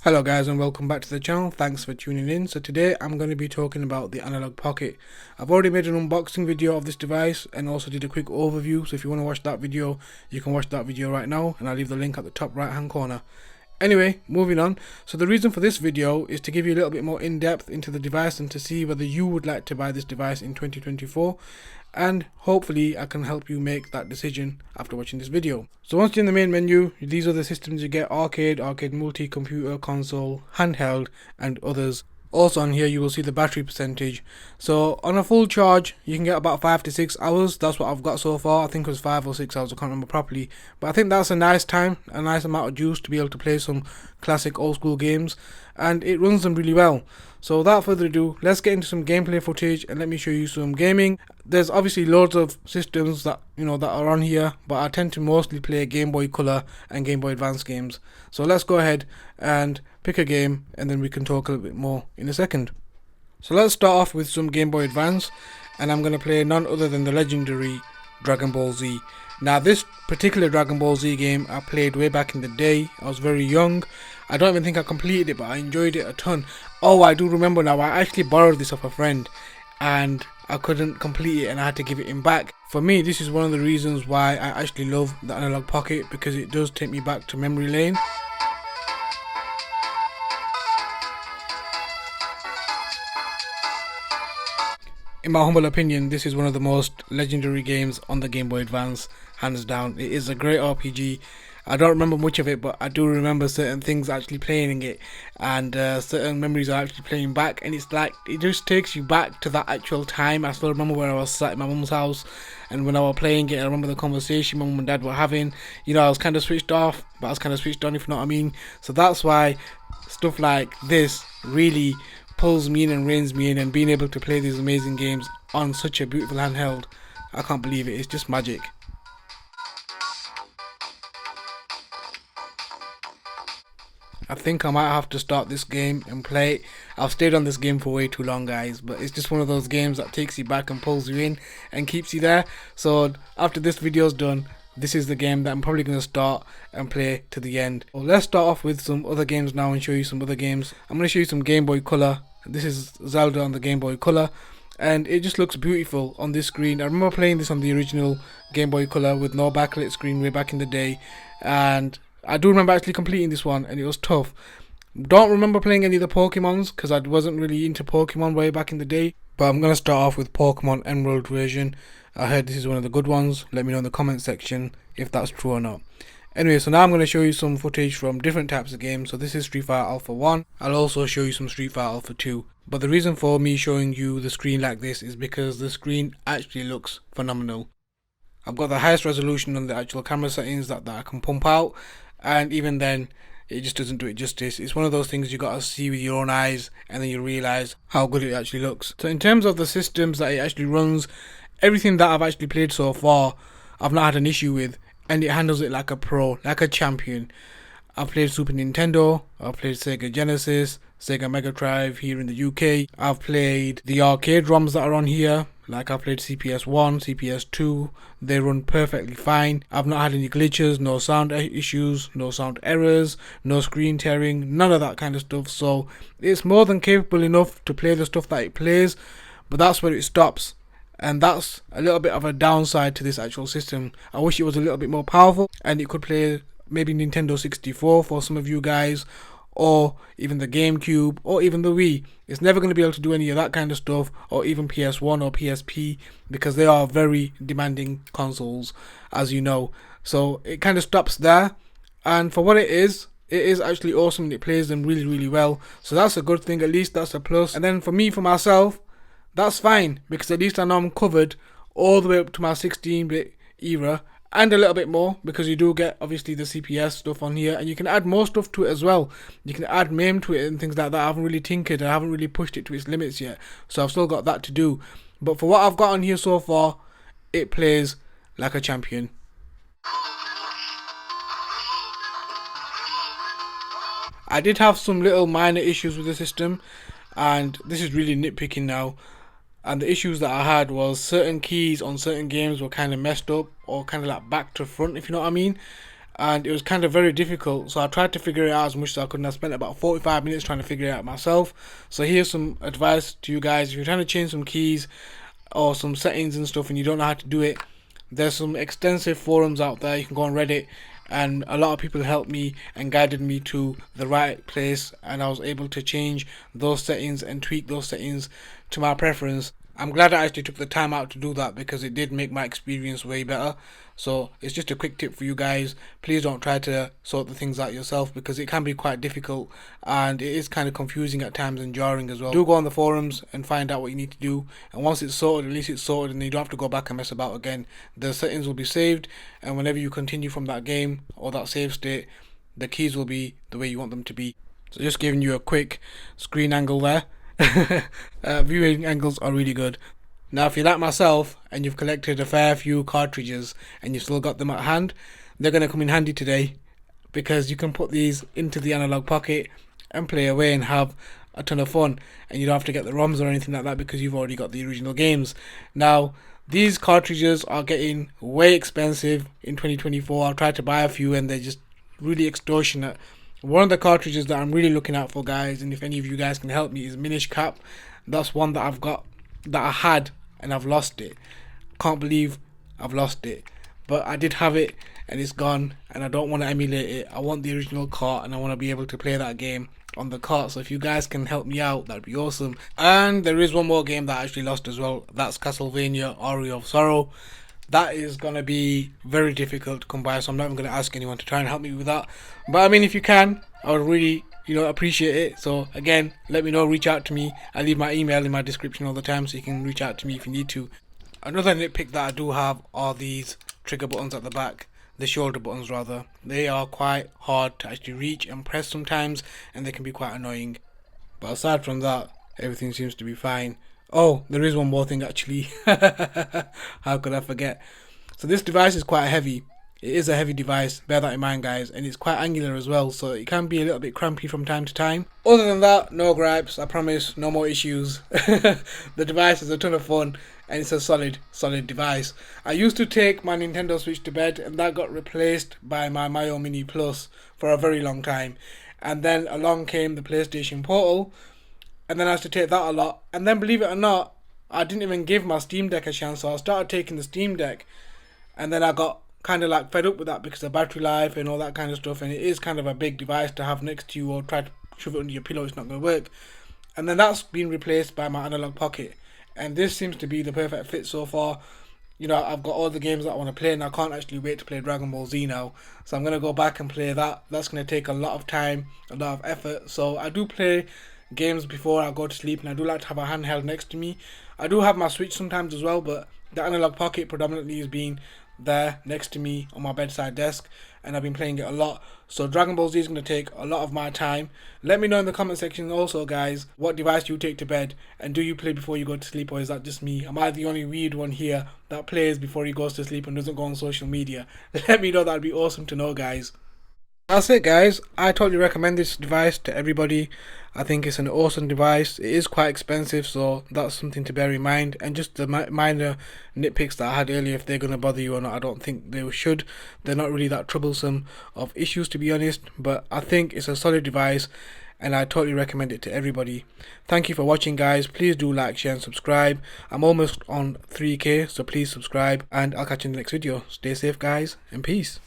Hello guys and welcome back to the channel. Thanks for tuning in. So today I'm going to be talking about the Analogue Pocket. I've already made an unboxing video of this device and also did a quick overview, so if you want to watch that video you can watch that video right now, and I'll leave the link at the top right hand corner. Anyway, moving on. So the reason for this video is to give you a little bit more in depth into the device and to see whether you would like to buy this device in 2024, and hopefully I can help you make that decision after watching this video. So once you're in the main menu, these are the systems you get: arcade, arcade multi, computer, console, handheld and others. Also on here you will see the battery percentage. So on a full charge you can get about 5 to 6 hours. That's what I've got so far. I think it was 5 or 6 hours, I can't remember properly, but I think that's a nice time, a nice amount of juice to be able to play some classic old school games, and it runs them really well. So without further ado, let's get into some gameplay footage and let me show you some gaming. There's obviously loads of systems that that are on here, but I tend to mostly play Game Boy Color and Game Boy Advance games. So let's go ahead and pick a game and then we can talk a little bit more in a second. So let's start off with some Game Boy Advance, and I'm going to play none other than the legendary Dragon Ball Z. Now this particular Dragon Ball Z game I played way back in the day. I was very young. I don't even think I completed it, but I enjoyed it a ton. Oh, I do remember now, I actually borrowed this off a friend and I couldn't complete it and I had to give it him back. For me, this is one of the reasons why I actually love the Analogue Pocket, because it does take me back to memory lane. In my humble opinion, this is one of the most legendary games on the Game Boy Advance, hands down. It is a great RPG. I don't remember much of it, but I do remember certain things actually playing it, and certain memories are actually playing back, and it's like, it just takes you back to that actual time. I still remember where I was sat in my mum's house, and when I was playing it, I remember the conversation my mum and dad were having. I was kind of switched off, but I was kind of switched on, if you know what I mean. So that's why stuff like this really pulls me in and reins me in, and being able to play these amazing games on such a beautiful handheld, I can't believe it. It's just magic. I think I might have to start this game and play it. I've stayed on this game for way too long, guys, but it's just one of those games that takes you back and pulls you in and keeps you there. So after this video's done, this is the game that I'm probably going to start and play to the end. Well, let's start off with some other games now and show you some other games. I'm going to show you some Game Boy Color. This is Zelda on the Game Boy Color, and it just looks beautiful on this screen. I remember playing this on the original Game Boy Color with no backlit screen way back in the day, and I do remember actually completing this one, and it was tough. Don't remember playing any of the Pokemons because I wasn't really into Pokemon way back in the day, but I'm going to start off with Pokemon Emerald version. I heard this is one of the good ones. Let me know in the comment section if that's true or not. Anyway, so now I'm going to show you some footage from different types of games. So this is Street Fighter Alpha 1. I'll also show you some Street Fighter Alpha 2. But the reason for me showing you the screen like this is because the screen actually looks phenomenal. I've got the highest resolution on the actual camera settings that I can pump out, and even then it just doesn't do it justice. It's one of those things you gotta see with your own eyes and then you realise how good it actually looks. So in terms of the systems that it actually runs, everything that I've actually played so far I've not had an issue with, and it handles it like a pro, like a champion. I've played Super Nintendo, I've played Sega Genesis, Sega Mega Drive here in the UK. I've played the arcade ROMs that are on here, like I've played CPS 1, CPS 2, they run perfectly fine. I've not had any glitches, no sound issues, no sound errors, no screen tearing, none of that kind of stuff. So it's more than capable enough to play the stuff that it plays, but that's where it stops. And that's a little bit of a downside to this actual system. I wish it was a little bit more powerful and it could play maybe Nintendo 64 for some of you guys, or even the GameCube, or even the Wii. It's never going to be able to do any of that kind of stuff, or even PS1 or PSP, because they are very demanding consoles, as you know. So it kind of stops there, and for what it is actually awesome, and it plays them really, really well. So that's a good thing, at least that's a plus. And then for me, for myself, that's fine, because at least I know I'm covered all the way up to my 16-bit era, and a little bit more, because you do get obviously the CPS stuff on here, and you can add more stuff to it as well. You can add MAME to it and things like that. I haven't really tinkered, I haven't really pushed it to its limits yet, so I've still got that to do. But for what I've got on here so far, it plays like a champion. I did have some little minor issues with the system, and this is really nitpicking now. And the issues that I had was certain keys on certain games were kind of messed up, or kind of like back to front, if you know what I mean. and it was kind of very difficult. So I tried to figure it out as much as I could, and I spent about 45 minutes trying to figure it out myself. So here's some advice to you guys: if you're trying to change some keys or some settings and stuff and you don't know how to do it, there's some extensive forums out there. You can go on Reddit, and a lot of people helped me and guided me to the right place, and I was able to change those settings and tweak those settings to my preference. I'm glad I actually took the time out to do that because it did make my experience way better. So it's just a quick tip for you guys: please don't try to sort the things out yourself because it can be quite difficult and it is kind of confusing at times and jarring as well. Do go on the forums and find out what you need to do, and once it's sorted, at least it's sorted and you don't have to go back and mess about again. The settings will be saved, and whenever you continue from that game or that save state, the keys will be the way you want them to be. So just giving you a quick screen angle there. Viewing angles are really good. Now if you're like myself and you've collected a fair few cartridges and you've still got them at hand, they're going to come in handy today, because you can put these into the Analogue Pocket and play away and have a ton of fun, and you don't have to get the ROMs or anything like that because you've already got the original games. Now these cartridges are getting way expensive in 2024. I've tried to buy a few and they're just really extortionate. One of the cartridges that I'm really looking out for, guys, and if any of you guys can help me, is Minish Cap. That's one that I've got, that I had, and I've lost it. Can't believe I've lost it, but I did have it and it's gone, and I don't want to emulate it. I want the original cart and I want to be able to play that game on the cart. So if you guys can help me out, that'd be awesome. And there is one more game that I actually lost as well. That's Castlevania Aria of Sorrow. That is going to be very difficult to come by, so I'm not even going to ask anyone to try and help me with that. But I mean, if you can, I would really, appreciate it. So again, let me know, reach out to me. I leave my email in my description all the time, so you can reach out to me if you need to. Another nitpick that I do have are these trigger buttons at the back, the shoulder buttons rather. They are quite hard to actually reach and press sometimes, and they can be quite annoying. But aside from that, everything seems to be fine. Oh, there is one more thing actually. How could I forget? So this device is quite heavy. It is a heavy device, bear that in mind, guys, and it's quite angular as well, so it can be a little bit crampy from time to time. Other than that, no gripes, I promise, no more issues. The device is a ton of fun and it's a solid device. I used to take my Nintendo Switch to bed, and that got replaced by my Mayo Mini Plus for a very long time. And then along came the PlayStation Portal, and then I had to take that a lot. And then, believe it or not, I didn't even give my Steam Deck a chance. So I started taking the Steam Deck, and then I got kind of like fed up with that because of battery life and all that kind of stuff. And it is kind of a big device to have next to you, or try to shove it under your pillow, it's not going to work. And then that's been replaced by my Analogue Pocket, and this seems to be the perfect fit so far. I've got all the games that I want to play, and I can't actually wait to play Dragon Ball Z now. So I'm going to go back and play that. That's going to take a lot of time, a lot of effort. So I do play games before I go to sleep, and I do like to have a handheld next to me. I do have my Switch sometimes as well, but the Analogue Pocket predominantly has been there next to me on my bedside desk, and I've been playing it a lot. So Dragon Ball Z is going to take a lot of my time. Let me know in the comment section also, guys, what device you take to bed, and do you play before you go to sleep, or is that just me? Am I the only weird one here that plays before he goes to sleep and doesn't go on social media? Let me know, that'd be awesome to know, guys. That's it, guys. I totally recommend this device to everybody. I think it's an awesome device. It is quite expensive, so that's something to bear in mind. And just the minor nitpicks that I had earlier, if they're going to bother you or not, I don't think they should. They're not really that troublesome of issues, to be honest. But I think it's a solid device, and I totally recommend it to everybody. Thank you for watching, guys. Please do like, share and subscribe. I'm almost on 3k, so please subscribe, and I'll catch you in the next video. Stay safe, guys, and peace.